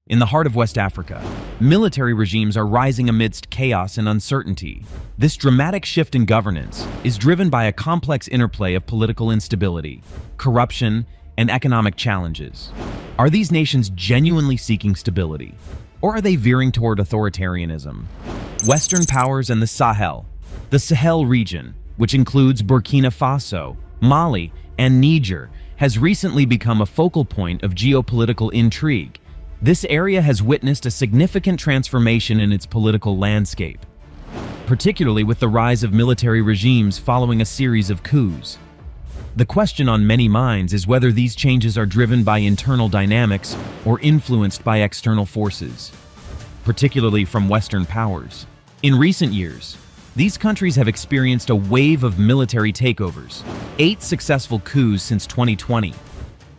In the heart of West Africa, military regimes are rising amidst chaos and uncertainty. This dramatic shift in governance is driven by a complex interplay of political instability, corruption, and economic challenges. Are these nations genuinely seeking stability, or are they veering toward authoritarianism? Western powers and the Sahel. The Sahel region, which includes Burkina Faso, Mali, and Niger, has recently become a focal point of geopolitical intrigue. This area has witnessed a significant transformation in its political landscape, particularly with the rise of military regimes following a series of coups. The question on many minds is whether these changes are driven by internal dynamics or influenced by external forces, particularly from Western powers. In recent years, these countries have experienced a wave of military takeovers, 8 successful coups since 2020.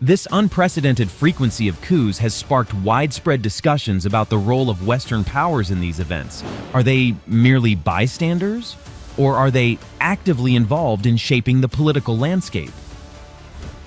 This unprecedented frequency of coups has sparked widespread discussions about the role of Western powers in these events. Are they merely bystanders, or are they actively involved in shaping the political landscape?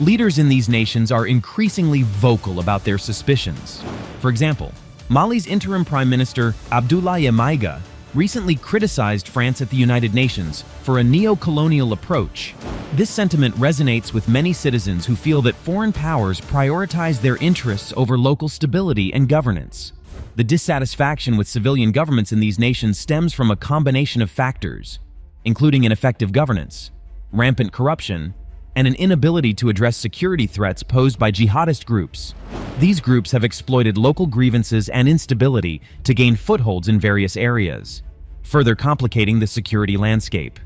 Leaders in these nations are increasingly vocal about their suspicions. For example, Mali's interim Prime Minister Abdoulaye Maïga recently criticized France at the United Nations for a neo-colonial approach. This sentiment resonates with many citizens who feel that foreign powers prioritize their interests over local stability and governance. The dissatisfaction with civilian governments in these nations stems from a combination of factors, including ineffective governance, rampant corruption, and an inability to address security threats posed by jihadist groups. These groups have exploited local grievances and instability to gain footholds in various areas, further complicating the security landscape.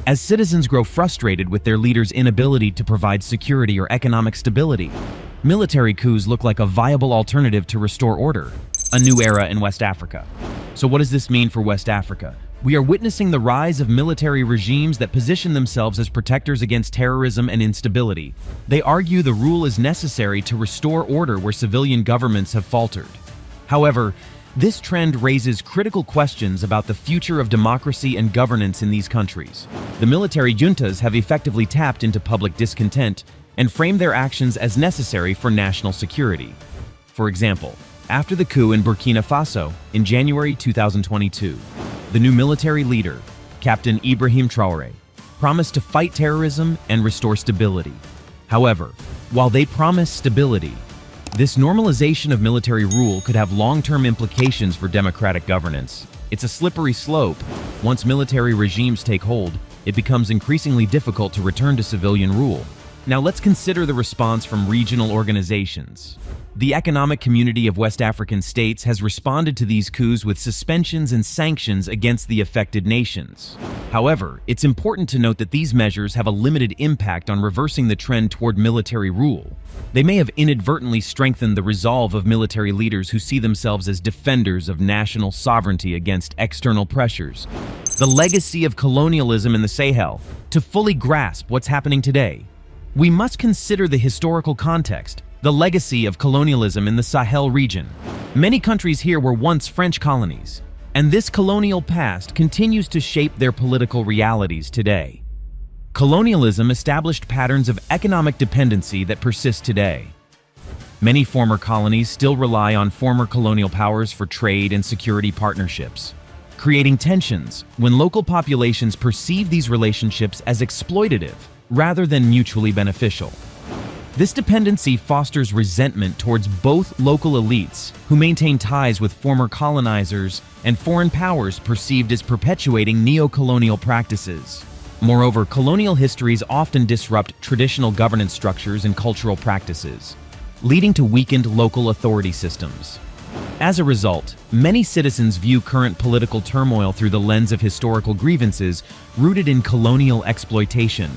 As citizens grow frustrated with their leaders' inability to provide security or economic stability, military coups look like a viable alternative to restore order. A new era in West Africa. So what does this mean for West Africa? We are witnessing the rise of military regimes that position themselves as protectors against terrorism and instability. They argue the rule is necessary to restore order where civilian governments have faltered. However, this trend raises critical questions about the future of democracy and governance in these countries. The military juntas have effectively tapped into public discontent and framed their actions as necessary for national security. For example, after the coup in Burkina Faso in January 2022, the new military leader, Captain Ibrahim Traoré, promised to fight terrorism and restore stability. However, while they promised stability, this normalization of military rule could have long-term implications for democratic governance. It's a slippery slope. Once military regimes take hold, it becomes increasingly difficult to return to civilian rule. Now let's consider the response from regional organizations. The Economic Community of West African States has responded to these coups with suspensions and sanctions against the affected nations. However, it's important to note that these measures have a limited impact on reversing the trend toward military rule. They may have inadvertently strengthened the resolve of military leaders who see themselves as defenders of national sovereignty against external pressures. The legacy of colonialism in the Sahel. To fully grasp what's happening today, we must consider the historical context. The legacy of colonialism in the Sahel region. Many countries here were once French colonies, and this colonial past continues to shape their political realities today. Colonialism established patterns of economic dependency that persist today. Many former colonies still rely on former colonial powers for trade and security partnerships, creating tensions when local populations perceive these relationships as exploitative rather than mutually beneficial. This dependency fosters resentment towards both local elites, who maintain ties with former colonizers, and foreign powers perceived as perpetuating neo-colonial practices. Moreover, colonial histories often disrupt traditional governance structures and cultural practices, leading to weakened local authority systems. As a result, many citizens view current political turmoil through the lens of historical grievances rooted in colonial exploitation.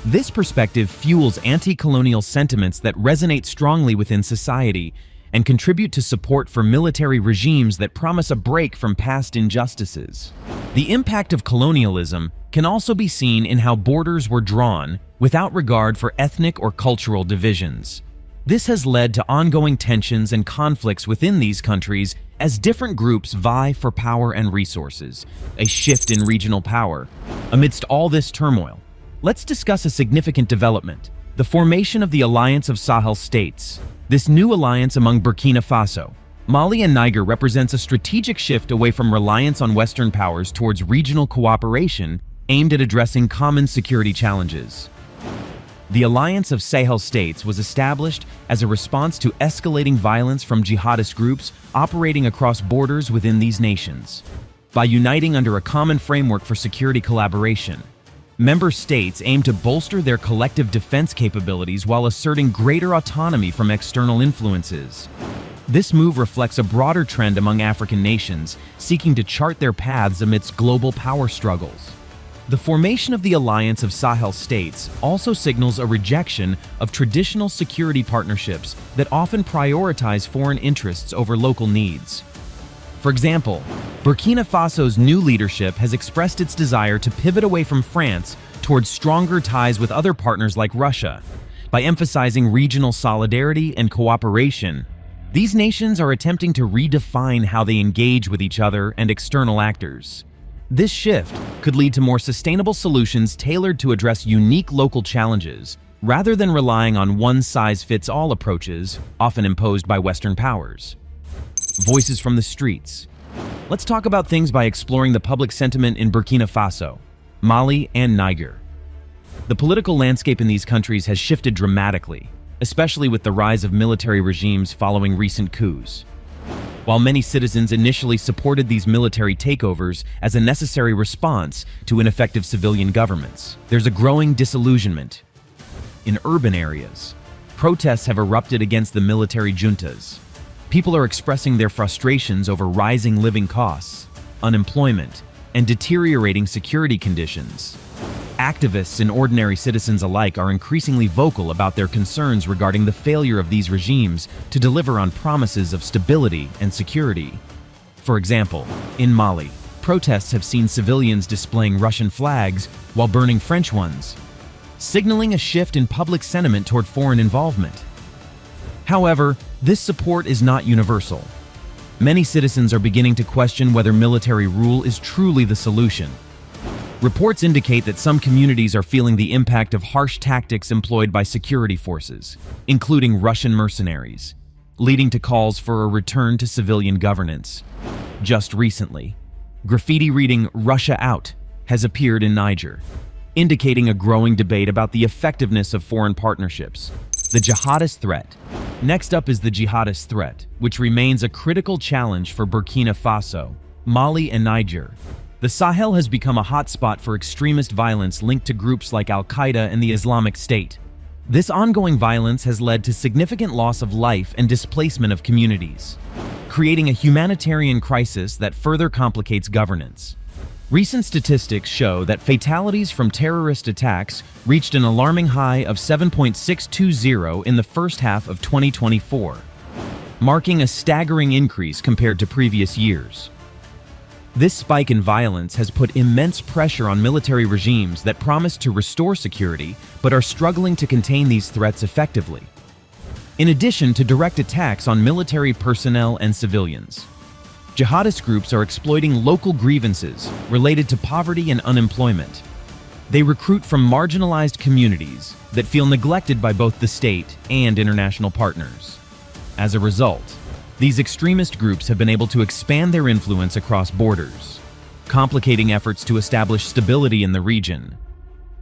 This perspective fuels anti-colonial sentiments that resonate strongly within society and contribute to support for military regimes that promise a break from past injustices. The impact of colonialism can also be seen in how borders were drawn without regard for ethnic or cultural divisions. This has led to ongoing tensions and conflicts within these countries as different groups vie for power and resources, a shift in regional power. Amidst all this turmoil, let's discuss a significant development: the formation of the Alliance of Sahel States. This new alliance among Burkina Faso, Mali and Niger represents a strategic shift away from reliance on Western powers towards regional cooperation aimed at addressing common security challenges. The Alliance of Sahel States was established as a response to escalating violence from jihadist groups operating across borders within these nations. By uniting under a common framework for security collaboration, member states aim to bolster their collective defense capabilities while asserting greater autonomy from external influences. This move reflects a broader trend among African nations seeking to chart their paths amidst global power struggles. The formation of the Alliance of Sahel States also signals a rejection of traditional security partnerships that often prioritize foreign interests over local needs. For example, Burkina Faso's new leadership has expressed its desire to pivot away from France towards stronger ties with other partners like Russia. By emphasizing regional solidarity and cooperation, these nations are attempting to redefine how they engage with each other and external actors. This shift could lead to more sustainable solutions tailored to address unique local challenges, rather than relying on one-size-fits-all approaches often imposed by Western powers. Voices from the streets. Let's talk about things by exploring the public sentiment in Burkina Faso, Mali, and Niger. The political landscape in these countries has shifted dramatically, especially with the rise of military regimes following recent coups. While many citizens initially supported these military takeovers as a necessary response to ineffective civilian governments, there's a growing disillusionment. In urban areas, protests have erupted against the military juntas. People are expressing their frustrations over rising living costs, unemployment, and deteriorating security conditions. Activists and ordinary citizens alike are increasingly vocal about their concerns regarding the failure of these regimes to deliver on promises of stability and security. For example, in Mali, protests have seen civilians displaying Russian flags while burning French ones, signaling a shift in public sentiment toward foreign involvement. However, this support is not universal. Many citizens are beginning to question whether military rule is truly the solution. Reports indicate that some communities are feeling the impact of harsh tactics employed by security forces, including Russian mercenaries, leading to calls for a return to civilian governance. Just recently, graffiti reading "Russia out" has appeared in Niger, indicating a growing debate about the effectiveness of foreign partnerships. The jihadist threat. Next up is the jihadist threat, which remains a critical challenge for Burkina Faso, Mali, and Niger. The Sahel has become a hotspot for extremist violence linked to groups like Al-Qaeda and the Islamic State. This ongoing violence has led to significant loss of life and displacement of communities, creating a humanitarian crisis that further complicates governance. Recent statistics show that fatalities from terrorist attacks reached an alarming high of 7.620 in the first half of 2024, marking a staggering increase compared to previous years. This spike in violence has put immense pressure on military regimes that promise to restore security but are struggling to contain these threats effectively, in addition to direct attacks on military personnel and civilians. Jihadist groups are exploiting local grievances related to poverty and unemployment. They recruit from marginalized communities that feel neglected by both the state and international partners. As a result, these extremist groups have been able to expand their influence across borders, complicating efforts to establish stability in the region.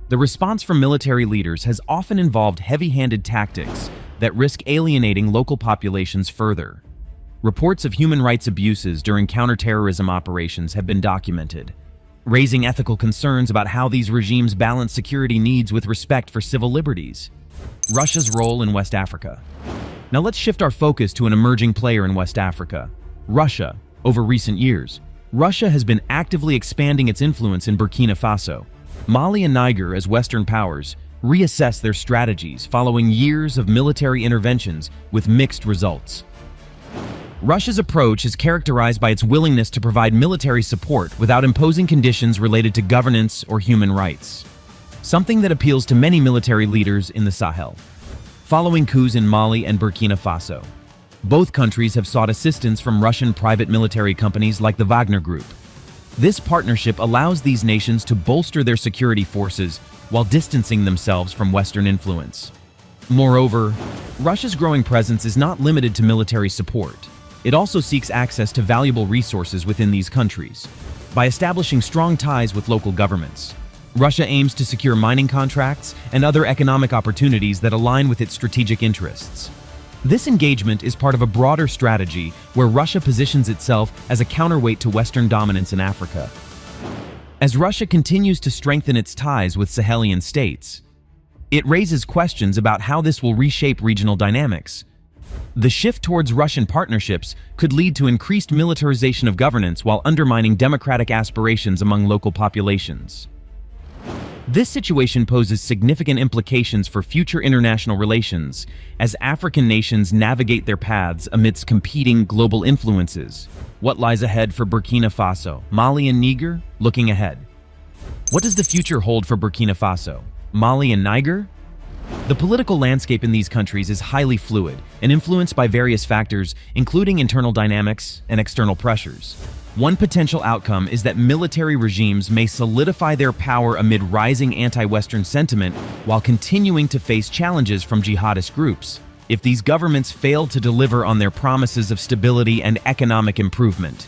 The response from military leaders has often involved heavy-handed tactics that risk alienating local populations further. Reports of human rights abuses during counterterrorism operations have been documented, raising ethical concerns about how these regimes balance security needs with respect for civil liberties. Russia's role in West Africa. Now let's shift our focus to an emerging player in West Africa, Russia. Over recent years, Russia has been actively expanding its influence in Burkina Faso. Mali and Niger, as Western powers, reassess their strategies following years of military interventions with mixed results. Russia's approach is characterized by its willingness to provide military support without imposing conditions related to governance or human rights, something that appeals to many military leaders in the Sahel. Following coups in Mali and Burkina Faso, both countries have sought assistance from Russian private military companies like the Wagner Group. This partnership allows these nations to bolster their security forces while distancing themselves from Western influence. Moreover, Russia's growing presence is not limited to military support. It also seeks access to valuable resources within these countries. By establishing strong ties with local governments, Russia aims to secure mining contracts and other economic opportunities that align with its strategic interests. This engagement is part of a broader strategy where Russia positions itself as a counterweight to Western dominance in Africa. As Russia continues to strengthen its ties with Sahelian states, it raises questions about how this will reshape regional dynamics. The shift towards Russian partnerships could lead to increased militarization of governance while undermining democratic aspirations among local populations. This situation poses significant implications for future international relations as African nations navigate their paths amidst competing global influences. What lies ahead for Burkina Faso, Mali, and Niger? Looking ahead. What does the future hold for Burkina Faso, Mali, and Niger? The political landscape in these countries is highly fluid and influenced by various factors, including internal dynamics and external pressures. One potential outcome is that military regimes may solidify their power amid rising anti-Western sentiment while continuing to face challenges from jihadist groups. If these governments fail to deliver on their promises of stability and economic improvement,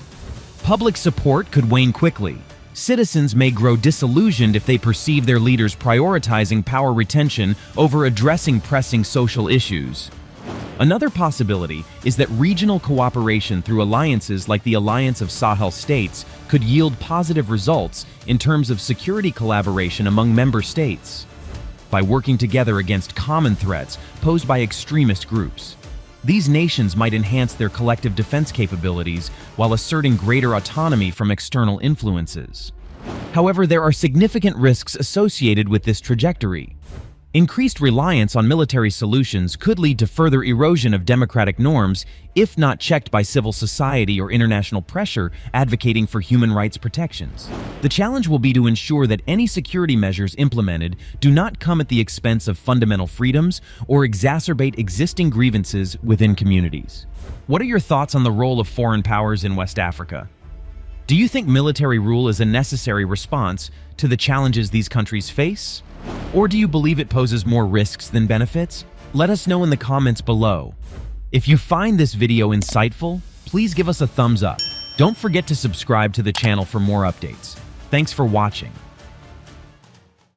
public support could wane quickly. Citizens may grow disillusioned if they perceive their leaders prioritizing power retention over addressing pressing social issues. Another possibility is that regional cooperation through alliances like the Alliance of Sahel States could yield positive results in terms of security collaboration among member states. By working together against common threats posed by extremist groups, these nations might enhance their collective defense capabilities while asserting greater autonomy from external influences. However, there are significant risks associated with this trajectory. Increased reliance on military solutions could lead to further erosion of democratic norms if not checked by civil society or international pressure advocating for human rights protections. The challenge will be to ensure that any security measures implemented do not come at the expense of fundamental freedoms or exacerbate existing grievances within communities. What are your thoughts on the role of foreign powers in West Africa? Do you think military rule is a necessary response to the challenges these countries face? Or do you believe it poses more risks than benefits? Let us know in the comments below. If you find this video insightful, please give us a thumbs up. Don't forget to subscribe to the channel for more updates. Thanks for watching.